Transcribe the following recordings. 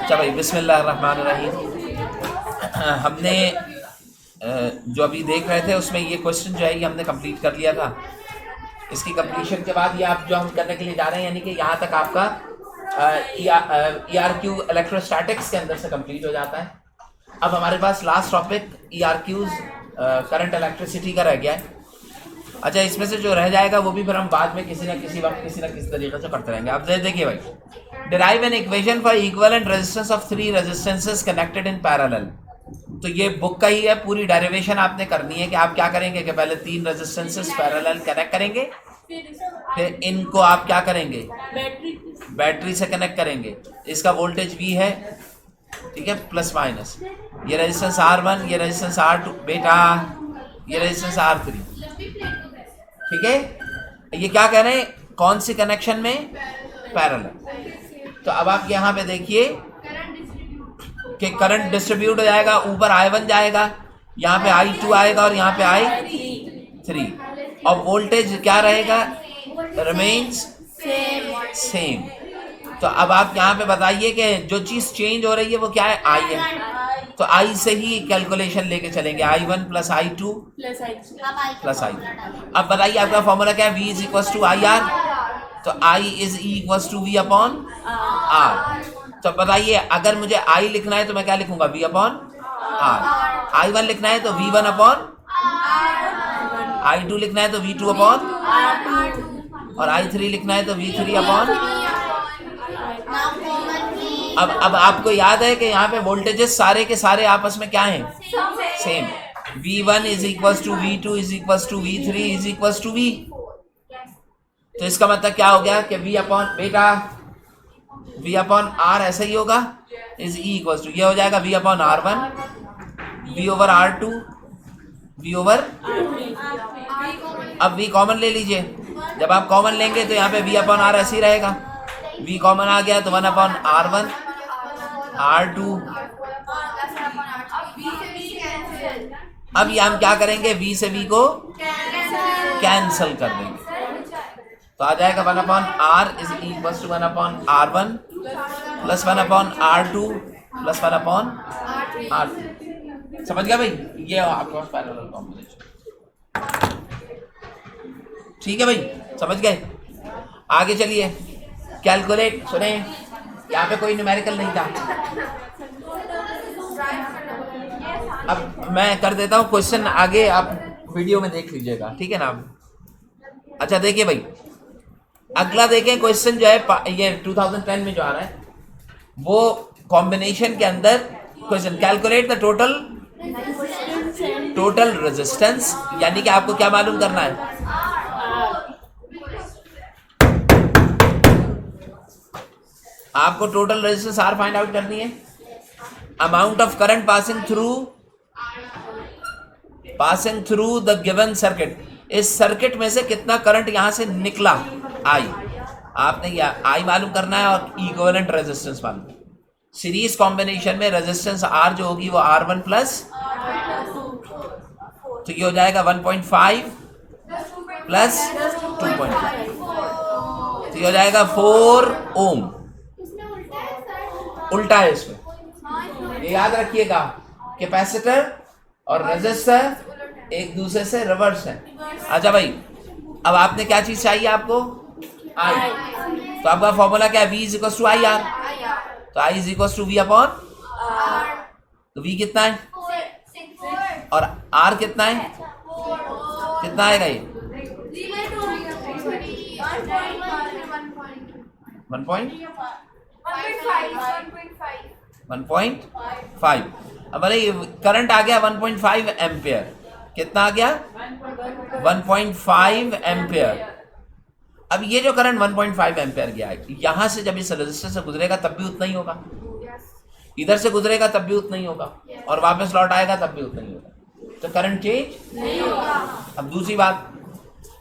अच्छा भाई, बिस्मिल्लाहिर्रहमानिर्रहीम। हमने जो अभी देख रहे थे उसमें ये क्वेश्चन जो है ये हमने कंप्लीट कर लिया था। इसकी कंप्लीशन के बाद ये आप जो हम करने के लिए जा रहे हैं, यानी कि यहाँ तक आपका ERQ इलेक्ट्रोस्टैटिक्स के अंदर से कंप्लीट हो जाता है। अब हमारे पास last topic ERQs current electricity का रह गया है। अच्छा, इसमें से जो रह जाएगा वो भी फिर हम बाद में किसी न किसी वक्त किसी न किसी तरीके से करते रहेंगे। अब देखिए भाई, derive an equation for equivalent resistance of 3 resistances connected in parallel. तो ये बुक का ही है, पूरी डेरिवेशन आपने करनी है कि आप क्या करेंगे कि पहले 3 रेजिस्टेंसेस पैरेलल कनेक्ट करेंगे, फिर इनको आप क्या करेंगे, बैटरी से कनेक्ट करेंगे। इसका वोल्टेज V है, ठीक है, प्लस माइनस। ये रेजिस्टेंस R1, ये रेजिस्टेंस R2, बेटा ये रेजिस्टेंस R3, ठीक है। ये क्या कह रहे हैं, कौन सी कनेक्शन में, पैरेलल। तो अब आप यहाँ पे देखिए कि करंट डिस्ट्रीब्यूट हो जाएगा, ऊपर I1 जाएगा, यहाँ पे I2 आएगा और यहाँ पे I3, और वोल्टेज क्या रहेगा, रिमेन्स सेम। तो अब आप यहाँ पे बताइए कि जो चीज चेंज हो रही है वो क्या है, I है। तो I से ही कैलकुलेशन लेके चलेंगे, I1 plus I2 plus I3। अब बताइए आपका फॉर्मूला क्या है, V is equal to IR। तो I is equal to V upon R। तो बताइए अगर मुझे I लिखना है तो मैं क्या लिखूंगा, V अपॉन R। I1 लिखना है तो V1 अपॉन, I2 लिखना है तो V2 अपॉन, और I3 लिखना है तो V3 अपॉन। अब आपको याद है कि यहाँ पे वोल्टेजेस सारे के सारे आपस में क्या हैं, same. V1 is equal to V2 is equal to V3 is equal to V। तो इसका मतलब क्या हो गया कि V अपॉन, बेटा V अपॉन R ऐसा ही होगा, इज इक्वल टू, ये हो जाएगा V upon R1, V over R2, V over. अब V कॉमन ले लीजिए। जब आप कॉमन लेंगे तो यहाँ पे V अपॉन R ऐसे ही रहेगा। V कॉमन आ गया तो 1 अपॉन R1, R2। अब ये हम क्या करेंगे, V से V को कैंसल कर देंगे। तो आ जाएगा 1 upon R is equal to 1 upon R1 plus 1 upon R2 plus 1 upon R2। समझ गया भाई, ये आपका पैरेलल कॉम्बिनेशन, ठीक है भाई, समझ गए। आगे चलिए, कैलकुलेट। सुने, यहाँ पे कोई न्यूमेरिकल नहीं था। अब मैं कर देता हूँ क्वेश्चन, आगे आप वीडियो में देख लीजिएगा, ठीक है ना। अच्छा देखिए भाई, अगला देखें क्वेश्चन जो है ये 2010 में जो आ रहा है वो कॉम्बिनेशन के अंदर question, calculate the total resistance, यानी कि आपको क्या मालूम करना है, आपको total resistance R find out करनी है। Amount of current passing through the given circuit, इस सर्किट में से कितना करंट यहां से निकला, I। आपने I मालूम करना है और इक्विवेलेंट रेजिस्टेंस मालूम। सीरीज कॉम्बिनेशन में रेजिस्टेंस R जो होगी वो R1 प्लस, तो ये हो जाएगा 1.5 प्लस 2.5, तो ये हो जाएगा 4 ओम। उल्टा है इसमें, ये याद रखिएगा, कैपेसिटर और रेजिस्टर एक दूसरे से रिवर्स है। अच्छा भाई, अब आपने क्या चीज चाहिए आपको, I। तो आपका फॉर्मूला क्या है, V is equal to IR। तो I is equal to V upon, तो V कितना है और R कितना है, कितना आएगा ये 1.5। अब अरे करंट आ गया 1.5 एम्पियर, कितना आ गया 1.5 एम्पियर। अब ये जो करंट 1.5 एम्पियर गया है, यहां से जब इस रेजिस्टर से गुजरेगा तब भी उतना ही होगा, इधर से गुजरेगा तब भी उतना ही होगा, और वापस लौट आएगा तब भी उतना ही होगा। तो करंट चेंज नहीं होगा। अब दूसरी बात,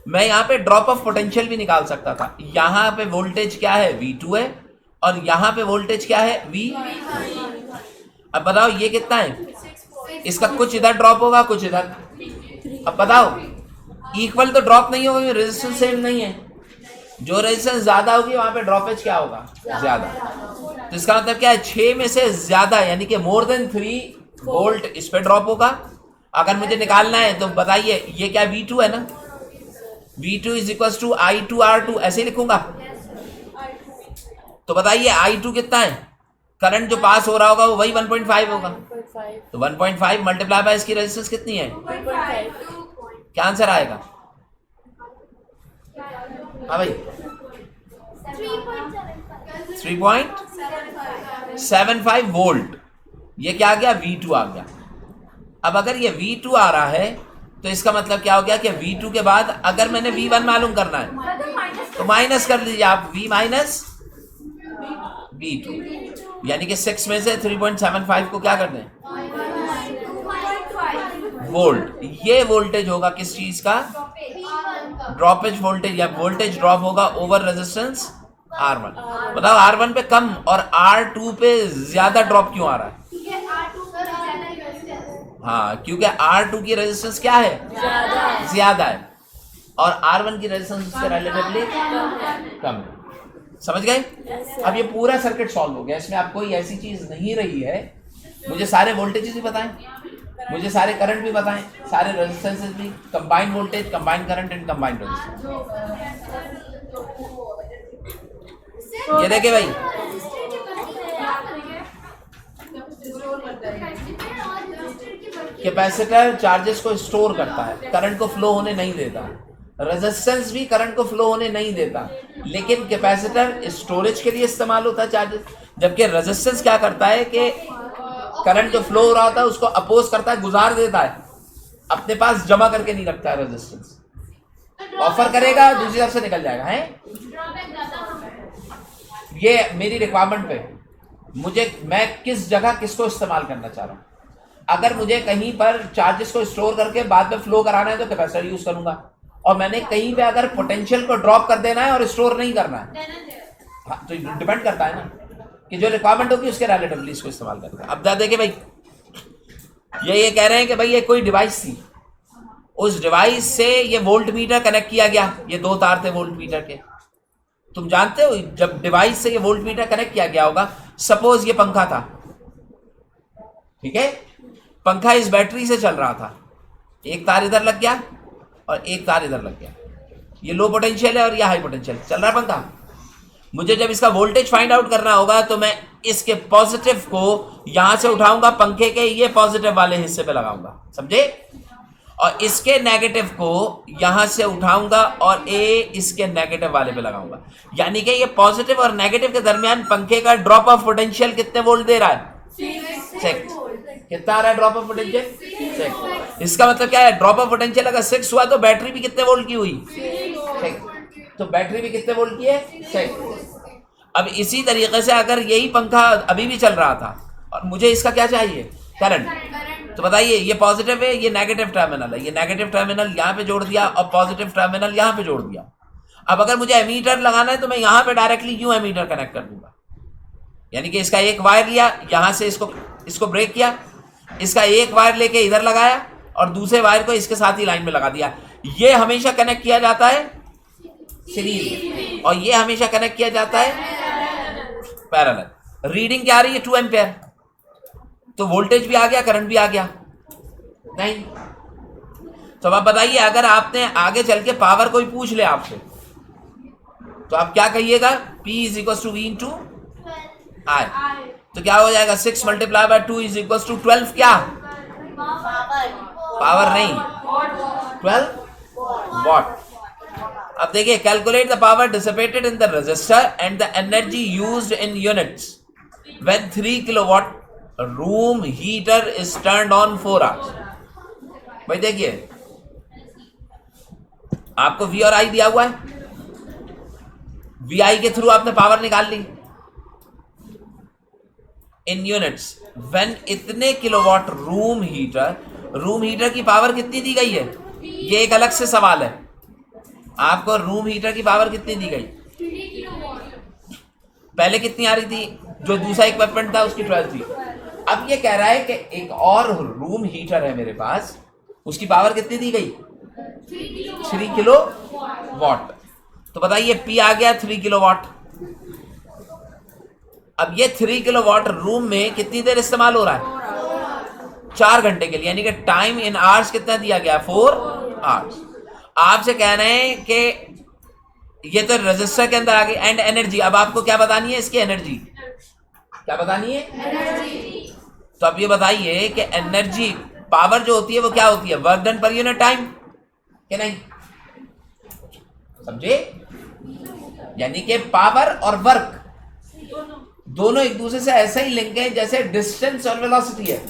मैं यहाँ पे ड्रॉप ऑफ पोटेंशियल भी निकाल सकता था। यहाँ पे वोल्टेज क्या है, V2 है, और यहाँ पे वोल्टेज क्या है, V। अब बताओ ये कितना है, इसका कुछ इधर ड्रॉप होगा कुछ इधर। अब बताओ इक्वल तो ड्रॉप नहीं होगा, रेजिस्टेंस सेम नहीं है। जो रेजिस्टेंस ज्यादा होगी वहां पे ड्रॉपेज क्या होगा, ज्यादा। तो इसका मतलब क्या है, 6 में से ज्यादा यानी कि मोर देन 3 वोल्ट इस पे ड्रॉप होगा। अगर मुझे निकालना है तो बताइए ये क्या V2 है ना, V2 is equal to I2R2 ऐसे ही लिखूंगा। तो बताइए I2 कितना है, करंट जो पास हो रहा होगा वो वही 1.5 होगा। तो 1.5 मल्टीप्लाई बाय इसकी रेजिस्टेंस कितनी है, क्या आंसर आएगा? हाँ भाई 3.75 वोल्ट। ये क्या आ गया, V2 आ गया। अब अगर ये V2 आ रहा है तो इसका मतलब क्या हो गया कि V2 के बाद अगर मैंने V1 मालूम करना है तो माइनस कर लीजिए आप, V माइनस V2, यानी कि 6 में से 3.75 को क्या कर दें, वोल्ट। ये वोल्टेज होगा किस चीज का, ड्रॉपेज वोल्टेज, या वोल्टेज ड्रॉप होगा ओवर रेजिस्टेंस R1। बताओ R1 पे कम और R2 पे ज्यादा ड्रॉप क्यों आ रहा है? हाँ, क्योंकि R2 की रेजिस्टेंस क्या है, ज्यादा है, और R1 की रेजिस्टेंस उससे रिलेटिवली कम है। समझ गए? अब ये पूरा सर्किट सॉल्व हो गया, इसमें आप कोई ऐसी चीज नहीं रही है। मुझे सारे वोल्टेजेस भी बताएं, मुझे सारे करंट भी बताएं, सारे रेजिस्टेंसेस भी, combined voltage, combined current and combined resistance. ये देखे भाई, कैपेसिटर चार्जेस को स्टोर करता है, करंट को फ्लो होने नहीं देता। रेजिस्टेंस भी करंट को फ्लो होने नहीं देता, लेकिन कैपेसिटर स्टोरेज के लिए इस्तेमाल होता है चार्जेस, जबकि रेजिस्टेंस क्या करता है कि करंट जो फ्लो हो रहा होता है उसको अपोज करता है, गुजार देता है, अपने पास जमा करके नहीं रखता है। रेजिस्टेंस ऑफर करेगा, दूसरी तरफ से निकल जाएगा है। ये मेरी रिक्वायरमेंट पे, मैं किस जगह किसको इस्तेमाल करना चाह रहा हूं। अगर मुझे कहीं पर चार्जेस को स्टोर करके बाद में फ्लो कराना है तो कैपेसिटर यूज करूंगा, और मैंने कहीं पे अगर पोटेंशियल को ड्रॉप कर देना है और स्टोर नहीं करना है, हाँ, तो डिपेंड करता है ना कि जो रिक्वायरमेंट होगी उसके रिलेटिवली इसको इस्तेमाल करना है। अब देखिए भाई, ये कह रहे हैं कि भाई ये कोई डिवाइस थी, उस डिवाइस से ये वोल्ट मीटर कनेक्ट किया गया, ये 2 तार थे वोल्ट मीटर के। तुम जानते हो जब डिवाइस से ये वोल्ट मीटर कनेक्ट किया गया होगा, सपोज ये पंखा था, ठीक है, पंखा इस बैटरी से चल रहा था, एक तार इधर लग गया और एक तार इधर लग गया, ये लो पोटेंशियल है और ये हाई पोटेंशियल, चल रहा है पंखा। मुझे जब इसका वोल्टेज फाइंड आउट करना होगा तो मैं इसके पॉजिटिव को यहां से उठाऊंगा, पंखे के ये पॉजिटिव वाले हिस्से पे लगाऊंगा, समझे, और इसके नेगेटिव को यहां से उठाऊंगा और इसके नेगेटिव वाले पे लगाऊंगा। यानी कि ये पॉजिटिव और नेगेटिव के दरमियान पंखे का ड्रॉप ऑफ पोटेंशियल कितने वोल्ट दे रहा है, 6। कितना आ रहा है ड्रॉप ऑफ पोटेंशियल, 6। इसका मतलब क्या है, ड्रॉप ऑफ पोटेंशियल अगर 6 हुआ तो बैटरी भी कितने वोल्ट की हुई, 6। तो बैटरी भी कितने वोल्ट की है, 6। अब इसी तरीके से अगर यही पंखा अभी भी चल रहा था और मुझे इसका क्या चाहिए, करंट, तो बताइए ये पॉजिटिव है, ये नेगेटिव टर्मिनल है, ये नेगेटिव टर्मिनल यहाँ पे जोड़ दिया और पॉजिटिव टर्मिनल यहाँ पे जोड़ दिया। अब अगर मुझे एमीटर लगाना है तो मैं यहाँ पे डायरेक्टली यूं एमीटर कनेक्ट कर दूंगा, यानी कि इसका एक वायर लिया, यहां से इसको ब्रेक किया, इसका एक वायर लेके इधर लगाया और दूसरे वायर को इसके साथ ही लाइन में लगा दिया। ये हमेशा कनेक्ट किया जाता है सीरीज और ये हमेशा कनेक्ट किया जाता है पैरेलल। रीडिंग क्या आ रही है, 2 एम्पियर, तो वोल्टेज भी आ गया, करंट भी आ गया नहीं। तो अब बताइए, अगर आपने आगे चल के पावर कोई पूछ ले आपसे तो आप क्या कहिएगा, P is equal to V into I, तो क्या हो जाएगा, 6 multiply by 2 is equal to 12, क्या पावर नहीं, 12 वॉट। अब देखिए, calculate the power dissipated in the resistor and the energy used in units when 3 kilowatt room heater is turned on 4 hours. भाई देखिए, आपको V और I दिया हुआ है, VI के थ्रू आपने पावर निकाल ली इन यूनिट्स व्हेन इतने किलोवाट रूम हीटर की पावर कितनी दी गई है, ये एक अलग से सवाल है। आपको रूम हीटर की पावर कितनी दी गई, पहले कितनी आ रही थी, जो दूसरा इक्विपमेंट था उसकी 12 थी। अब ये कह रहा है कि एक और रूम हीटर है मेरे पास, उसकी पावर कितनी दी गई, 3 किलो वॉट। तो बताइए P आ गया 3 किलोवाट। अब ये 3 किलोवाट रूम में कितनी देर इस्तेमाल हो रहा है? 4 घंटे के लिए, यानी कि टाइम इन आवर्स कितना दिया गया? 4 आवर्स। आपसे कह रहे हैं कि ये तो रजिस्टर के अंदर आ गई। एंड एनर्जी, अब आपको क्या बतानी है? इसकी एनर्जी क्या बतानी है? एनर्जी। तो अब ये बताइए कि एनर्जी पावर जो होती है वो क्या होती है? Work done per unit time, कि नहीं? समझे? यानी कि पावर और वर्क दोनों एक दूसरे से ऐसे ही लिंक है जैसे डिस्टेंस और वेलोसिटी है।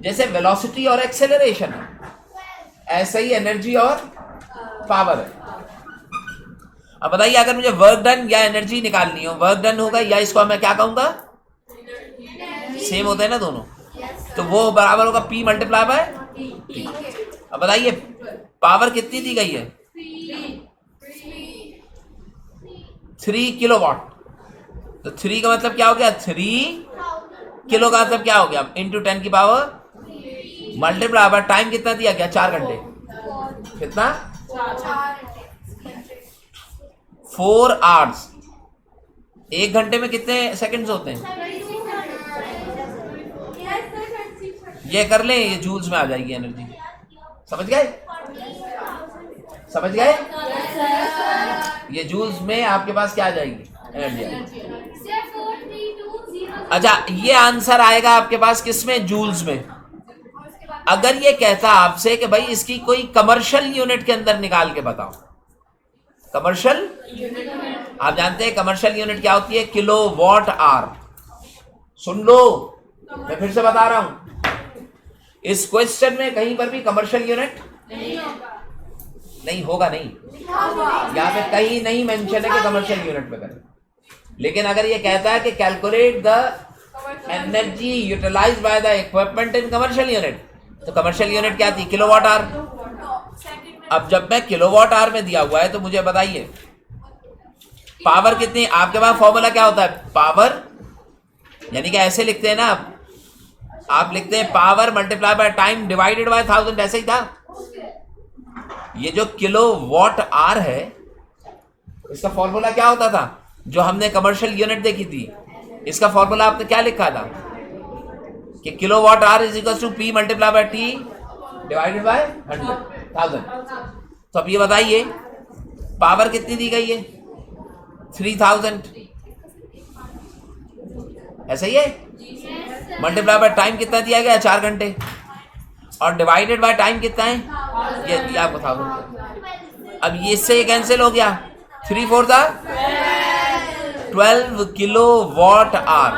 जैसे वेलोसिटी और एक्सेलरेशन है, ऐसे ही एनर्जी और पावर है। अब बताइए अगर मुझे वर्क डन या एनर्जी निकालनी हो, वर्क डन होगा या इसको मैं क्या कहूंगा? सेम होते हैं ना दोनों, तो वो बराबर होगा P मल्टीप्लाई बाय T। अब बताइए पावर कितनी दी गई है? 3 किलोवाट। तो 3 का मतलब क्या हो गया? 3 किलो का मतलब क्या हो गया? इंटू 10 की पावर मल्टीप्लाई बाय टाइम कितना दिया गया? 4 घंटे। कितना? 4 आवर्स। 1 घंटे में कितने सेकंड्स होते हैं? ये कर लें, ये जूल्स में आ जाएगी एनर्जी। समझ गए? समझ गए? ये जूल्स में आपके पास क्या आ जाएगी? एनर्जी। अच्छा, ये आंसर आएगा आपके पास किसमें? जूल्स में। अगर ये कहता आपसे कि भाई इसकी कोई कमर्शियल यूनिट के अंदर निकाल के बताओ। कमर्शियल, आप जानते हैं कमर्शियल यूनिट क्या होती है? Kilowatt hour. सुन लो, मैं फिर से बता रहा हूं, इस क्वेश्चन में कहीं पर भी कमर्शियल यूनिट नहीं होगा। नहीं, यहाँ पे कहीं नहीं मेंशन है कि कमर्शियल यूनिट में करें। लेकिन अगर ये कहता है कि calculate the energy utilise by the equipment in commercial unit, तो कमर्शियल यूनिट क्या थी? Kilowatt hour. अब जब मैं किलोवाट आवर में दिया हुआ है तो मुझे बताइए पावर कितनी? आपके पास फॉर्मूला क्या होता है? पावर, यानी कि ऐसे लिखते हैं ना आप लिखते हैं power multiply by time divided by 1000। ऐसे ही था। ये जो किलोवाट आवर है इसका फॉर्मूला क्या होता था? जो हमने कमर्शियल यूनिट देखी थी, इसका फॉर्मूला आपने क्या लिखा था? कि kilowatt hour is equal to P multiply by T divided by 1000। तो अब ये बताइए पावर कितनी दी गई है? 3000। ऐसा ही है। मल्टीप्लाई बाय टाइम कितना दिया गया? 4 घंटे। और डिवाइडेड बाय टाइम कितना है? ये आपको 1000। अब ये इससे ये कैंसिल हो गया। 3 4 12 किलोवाट आवर।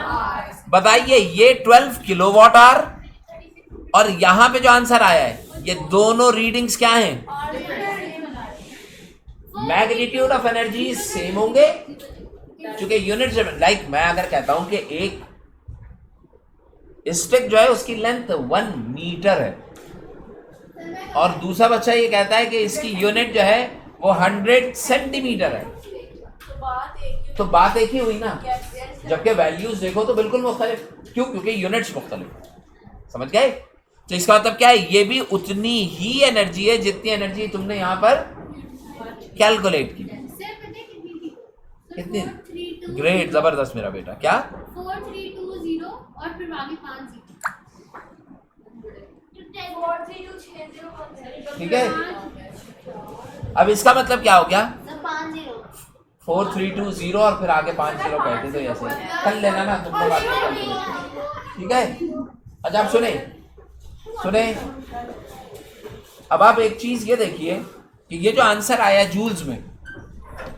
बताइए ये 12 किलोवाट आवर और यहां पे जो आंसर आया है, ये दोनों रीडिंग्स क्या हैं? मैग्नीट्यूड ऑफ एनर्जी सेम होंगे, क्योंकि यूनिट लाइक मैं अगर कहता हूं कि एक स्टिक जो है उसकी लेंथ 1 मीटर है और दूसरा बच्चा ये कहता है कि इसकी यूनिट जो है वो 100 सेंटीमीटर है, तो बात एक ही हुई ना। जबकि वैल्यूज देखो तो बिल्कुल मुख्तलिफ। क्यों? क्योंकि यूनिट्स मुख्तलिफ। समझ गए? तो इसका मतलब क्या है? ये भी उतनी ही एनर्जी है जितनी एनर्जी तुमने यहां पर कैलकुलेट की। कितनी? ग्रेट, जबरदस्त मेरा बेटा। क्या? 4320 और फिर आगे 5 ठीक है। अब इसका मतलब क्या हो गया? 4320 और फिर आगे 5 0 कहते तो ऐसे कर लेना ना तुमको बात कर। ठीक है। अच्छा आप सुने सुने, अब आप एक चीज ये देखिए कि ये जो आंसर आया है जूल्स में,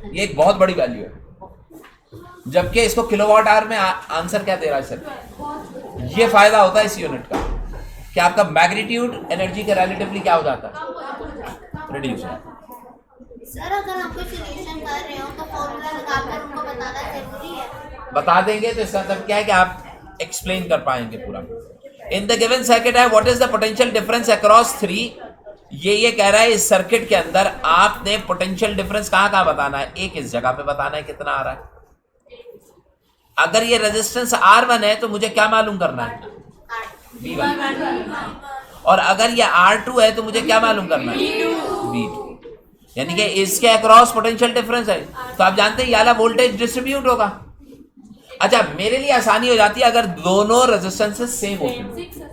ये एक बहुत बड़ी वैल्यू है, जबकि इसको किलोवाट आवर में आंसर क्या दे रहा है सर? ये फायदा होता है इस यूनिट का कि आपका मैग्नीट्यूड एनर्जी के रिलेटिवली क्या हो जाता है? रिड्यूस। सर अगर आप कोई सॉल्यूशन कर रहे हो तो फॉर्मूला लगाकर उनको बताना जरूरी है। बता देंगे तो इसका मतलब क्या है कि आप एक्सप्लेन कर पाएंगे पूरा। इन द गिवन सर्किट है what is the potential difference across 3। ये कह रहा है इस सर्किट के अंदर आपने पोटेंशियल डिफरेंस कहाँ बताना है? एक इस जगह पे बताना है कितना आ रहा है। अगर ये रेजिस्टेंस R1 है तो मुझे क्या मालूम करना है? V1। और अगर ये R2 है तो मुझे क्या मालूम करना है? V2। यानी कि इसके अक्रॉस पोटेंशियल डिफरेंस है, तो आप जानते हैं ये वाला वोल्टेज डिस्ट्रीब्यूट होगा। अच्छा, मेरे लिए आसानी हो जाती है अगर दोनों रेजिस्टेंसेस सेम होते।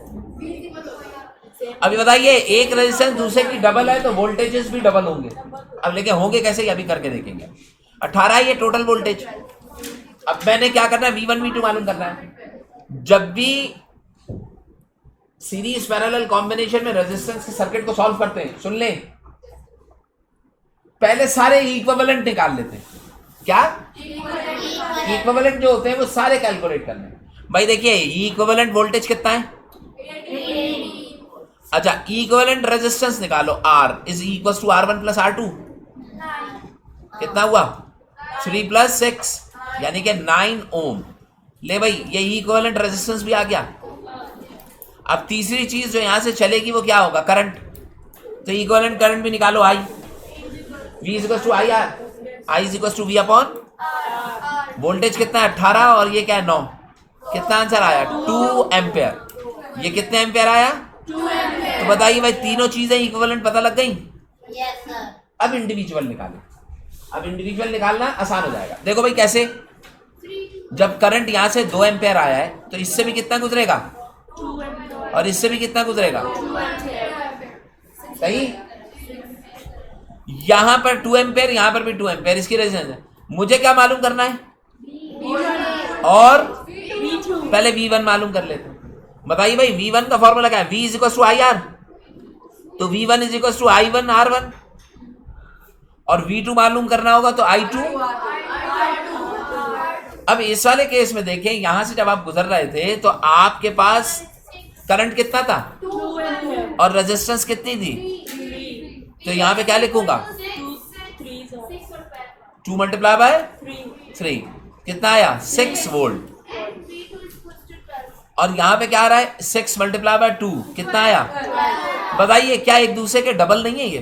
अभी बताइए, एक रेजिस्टेंस दूसरे की डबल है तो वोल्टेजेस भी डबल होंगे। अब लेकिन होंगे कैसे, ये अभी करके देखेंगे। 18 ये टोटल वोल्टेज। अब मैंने क्या करना है, V1 V2 मालूम करना है। जब भी सीरीज पैरेलल कॉम्बिनेशन में रेजिस्टेंस के सर्किट को सॉल्व करते हैं, सुन लें, पहले सारे इक्विवेलेंट निकाल लेते हैं। क्या इक्विवेलेंट जो होते हैं वो सारे कैलकुलेट करने हैं। भाई देखिए, इक्विवेलेंट वोल्टेज कितना है? अच्छा, इक्विवेलेंट रेजिस्टेंस निकालो, R is equal to R1 plus R2। कितना हुआ? 3 प्लस 6 यानी कि 9 ओम। ले भाई, ये इक्विवेलेंट रेजिस्टेंस भी आ गया। अब तीसरी चीज जो यहां से चलेगी वो क्या होगा? करंट। तो इक्विवेलेंट करंट भी निकालो, I V is equal to I R, I is equal to V upon voltage कितना है? 18 और ये क्या है? 9। कितना आंसर आया? 2 एम्पेयर। ये कितने एम्पेयर आया? 2 एम्पेयर। तो बताइए भाई, तीनों चीजें इक्विवेलेंट पता लग गई? Yes sir. अब इंडिविजुअल निकालें। अब इंडिविजुअल निकालना आसान हो जाएगा। देखो भाई कैसे, जब करंट यहां से 2 एम्पेयर आया है तो इससे भी कितना गुजरेगा? 2 एम्पेयर। और इससे भी कितना गुजरेगा? 2 एम्पेयर। सही। यहां पर 2 एम्पेयर, यहां पर भी 2 एम्पेयर, इसकी रेजिस्टेंस है। मुझे क्या मालूम करना है? और पहले V1 मालूम कर लेते हैं। बताइए भाई, V1 का फॉर्मूला क्या है? V is equal to IR। तो V1 is equal to I1 R1, और V2 मालूम करना होगा तो I2। अब इस वाले केस में देखें, यहां से जब आप गुजर रहे थे तो आपके पास करंट कितना था? 2 एम्पेयर। और रेजिस्टेंस कितनी थी? तो यहां पे क्या लिखूंगा? 2 मल्टीप्लाई बाय 3। कितना आया? 6 वोल्ट। और यहां पे क्या आ रहा है? 6 मल्टीप्लाई बाय 2। कितना आया? बताइए, क्या एक दूसरे के डबल नहीं है ये?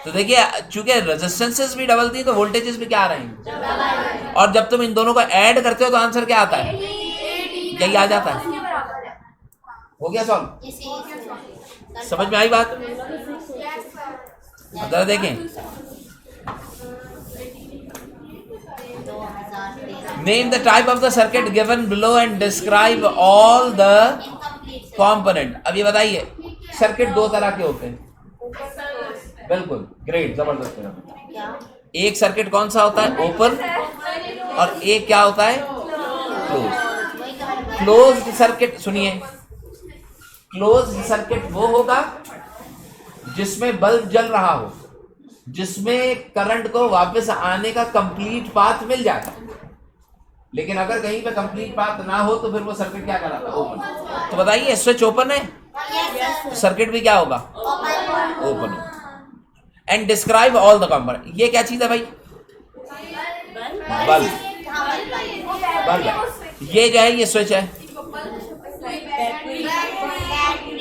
तो देखिए, चूंकि रेजिस्टेंसेस भी डबल थी तो वोल्टेजेस भी क्या आ रहे हैं? और जब तुम इन दोनों को ऐड करते हो तो आंसर क्या आता है? यही आ जाता है। हो गया सॉल्व? समझ में आई बात? जरा देखें, name the type of the circuit given below and describe all the component. अब ये बताइए, सर्किट 2 तरह के होते हैं। बिल्कुल, ग्रेट, जबरदस्त। एक सर्किट कौन सा होता है? ओपन। और एक क्या होता है? क्लोज। क्लोज्ड सर्किट, सुनिए, क्लोज्ड सर्किट वो होगा जिसमें बल्ब जल रहा हो, जिसमें करंट को वापस आने का कंप्लीट पाथ मिल जाए। लेकिन अगर कहीं पे कंप्लीट पाथ ना हो तो फिर वो सर्किट क्या कहलाता है? ओपन। तो बताइए, स्विच ओपन है तो सर्किट भी क्या होगा? Open. And describe all the component. ये क्या चीज है भाई? बल्ब। बल्ब। ये जो है ये स्विच है।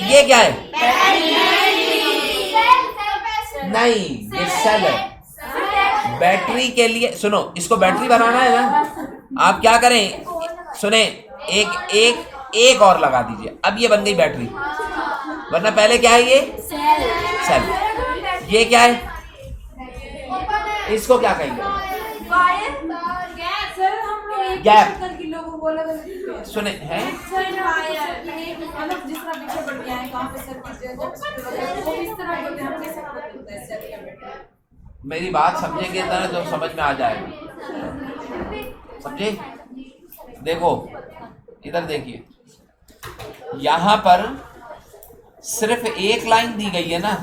ये क्या है? नहीं, ये सेल है। बैटरी के लिए, सुनो, इसको बैटरी बनाना है ना, आप क्या करें, सुने, एक और लगा दीजिए। अब ये बन गई बैटरी, वरना पहले क्या है? ये सेल। ये क्या है? इसको क्या कहेंगे? गैप। सुने हैं? मेरी बात समझेंगे ना तो समझ में आ जाएगा। समझे? देखो, इधर देखिए, यहां पर सिर्फ एक लाइन दी गई है ना,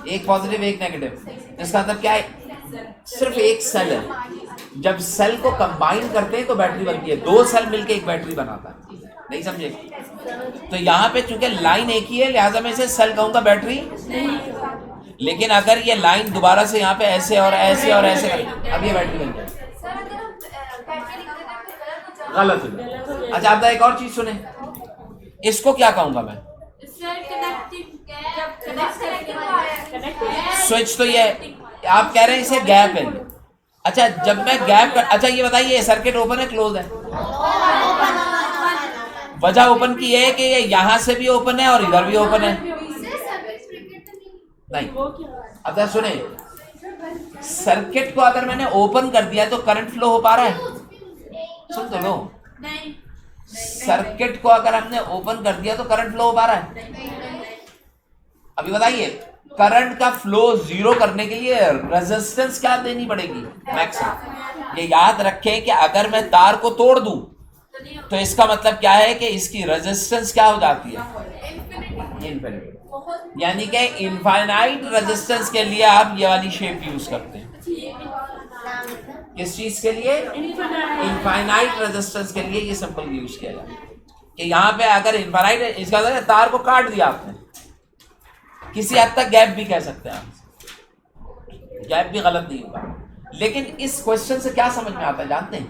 एक पॉजिटिव एक नेगेटिव। इसका मतलब क्या है? सिर्फ एक सेल है। जब सेल को कंबाइन करते हैं तो बैटरी बनती है। 2 सेल मिलके एक बैटरी बनाता है। नहीं समझे? तो यहाँ पे चूंकि लाइन एक ही है, लिहाजा मैं इसे सेल कहूंगा, बैटरी। लेकिन अगर ये लाइन दोबारा से यहाँ पे ऐसे और ऐसे और ऐसे करें, अब ये बैटरी बन जाए। गलत है। अच्छा, आप एक और चीज सुने, इसको क्या कहूंगा मैं? स्विच। तो ये आप कह रहे हैं इसे गैप है। अच्छा, जब मैं गैप कर, अच्छा ये बताइए, सर्किट ओपन है क्लोज है? वजह ओपन की है कि ये यहां से भी ओपन है और इधर भी ओपन है। नहीं। अब जरा सुने, सर्किट को अगर मैंने ओपन कर दिया तो करंट फ्लो हो पा रहा है? सुन तो लो, सर्किट को अगर हमने ओपन कर दिया तो करंट फ्लो हो पा रहा है? अभी बताइए, करंट का फ्लो जीरो करने के लिए रेजिस्टेंस क्या देनी पड़ेगी? मैक्सिमम। ये याद रखें कि अगर मैं तार को तोड़ दूं तो इसका मतलब क्या है कि इसकी रेजिस्टेंस क्या हो जाती है? इनफिनिटी। यानी कि इनफाइनाइट रेजिस्टेंस के लिए आप ये वाली शेप यूज करते हैं। किस चीज के लिए? इनफाइनाइट रेजिस्टेंस के लिए ये सिंपल यूज किया जाता है कि यहाँ पे अगर इनफाइनाइट, इसका मतलब तार को काट दिया आपने, किसी हद तक गैप भी कह सकते हैं आप, गैप भी गलत नहीं होगा। लेकिन इस क्वेश्चन से क्या समझ में आता है जानते हैं?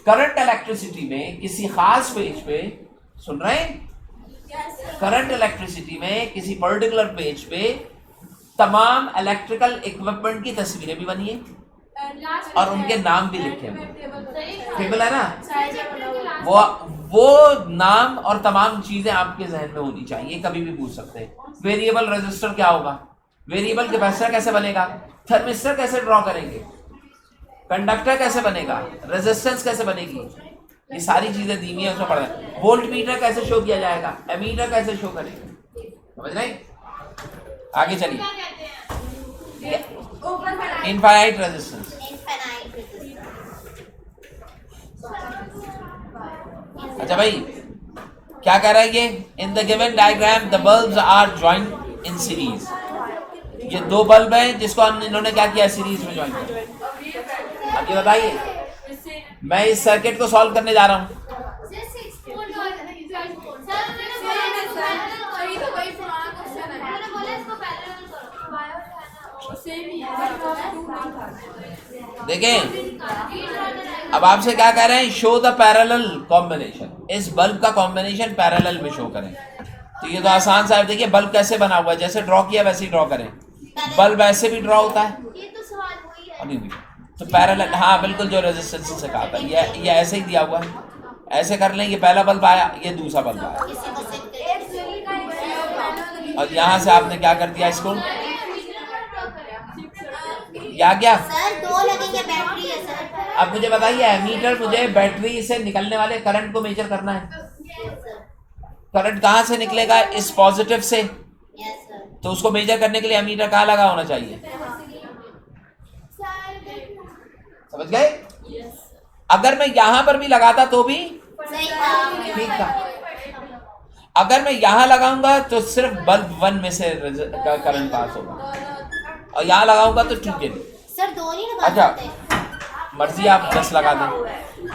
करंट इलेक्ट्रिसिटी में किसी खास पेज पे, सुन रहे हैं, करंट इलेक्ट्रिसिटी में किसी पर्टिकुलर पेज पे तमाम इलेक्ट्रिकल इक्विपमेंट की तस्वीरें भी बनी है और उनके नाम भी लिखे हुए। टेबल है ना, वो नाम और तमाम चीजें आपके जहन में होनी चाहिए, कभी भी पूछ सकते हैं। वेरिएबल रजिस्टर क्या होगा? वेरिएबल कैपेसिटर कैसे बनेगा? थर्मिस्टर कैसे ड्रॉ करेंगे? कंडक्टर कैसे बनेगा? रेजिस्टेंस कैसे बनेगी? ये सारी चीजें धीमी है, उसमें पढ़ना है। वोल्ट मीटर कैसे शो किया जाएगा? एमीटर कैसे शो करेंगे? समझ रहे? आगे चलिए। Infinite resistance. अच्छा भाई, क्या कह रहा है ये? In the given diagram the bulbs are joint in series. ये दो बल्ब हैं जिसको हम इन्होंने क्या किया? सीरीज में जॉइन किया। अब ये बताइए, मैं इस सर्किट को सॉल्व करने जा रहा हूं। देखें, अब आपसे क्या कह रहे हैं? Show the parallel combination. इस बल्ब का कॉम्बिनेशन पैरेलल में शो करें। तो ये तो आसान सा है। देखिए बल्ब कैसे बना हुआ है, जैसे ड्रॉ किया वैसे ही ड्रॉ करें। बल्ब ऐसे भी ड्रॉ होता है, तो पैरेलल, हाँ बिल्कुल, जो रेजिस्टेंस से कहा था, ये ऐसे ही दिया हुआ है। ऐसे कर लें, ये पहला बल्ब आया, ये दूसरा बल्ब आया, और यहाँ से आपने क्या कर दिया इसको? या क्या सर, दो लगेंगे, बैटरी है सर। अब मुझे बताइए, एमीटर मुझे बैटरी से निकलने वाले करंट को मेजर करना है। करंट कहाँ से निकलेगा? इस पॉजिटिव से। तो उसको मेजर करने के लिए एमीटर कहाँ लगा होना चाहिए? समझ गए? अगर मैं यहां पर भी लगाता तो भी ठीक था। अगर मैं यहां लगाऊंगा तो सिर्फ बल्ब 1 में से करंट पास होगा, और यहां लगाऊंगा तो 2 के लिए। सर, दो नहीं लगा सकते? अच्छा, मर्जी, आप 10 लगा दें।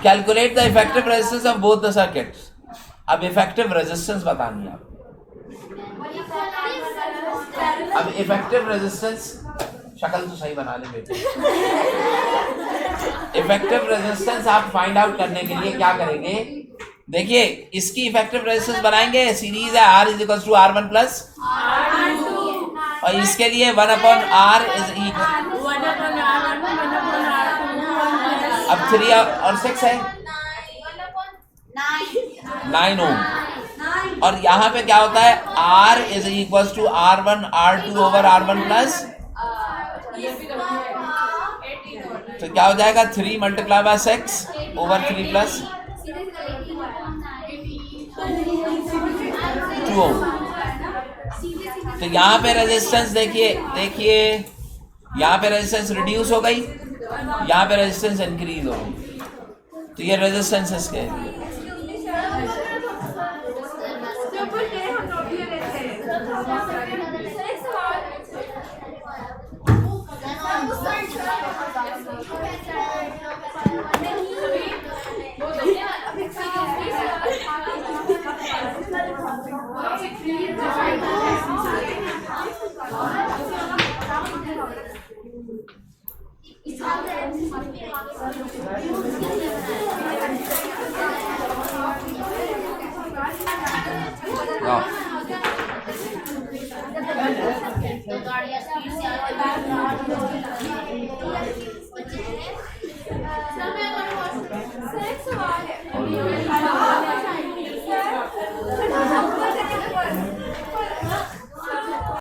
Calculate the effective resistance of both the circuits. अब इफेक्टिव रेजिस्टेंस बतानी है आप। अब इफेक्टिव रेजिस्टेंस, शक्ल तो सही बना ले बेटे। इफेक्टिव रेजिस्टेंस आप फाइंड आउट करने के लिए क्या करेंगे? देखिए, इसकी इफेक्टिव रेजिस्टेंस बनाएंगे, सीरीज है R = R1 + और इसके लिए 1/R इज इक्वल, अब 3 और 6 है 9 ओम। और यहाँ पे क्या होता है? R = R1 R2/R1 +, तो क्या हो जाएगा? 3 × 6/3 + 2 ओम। तो यहाँ पे रेजिस्टेंस देखिए, यहाँ पे रेजिस्टेंस रिड्यूस हो गई, यहाँ पे रेजिस्टेंस इंक्रीज हो गई। तो ये रेजिस्टेंस इसके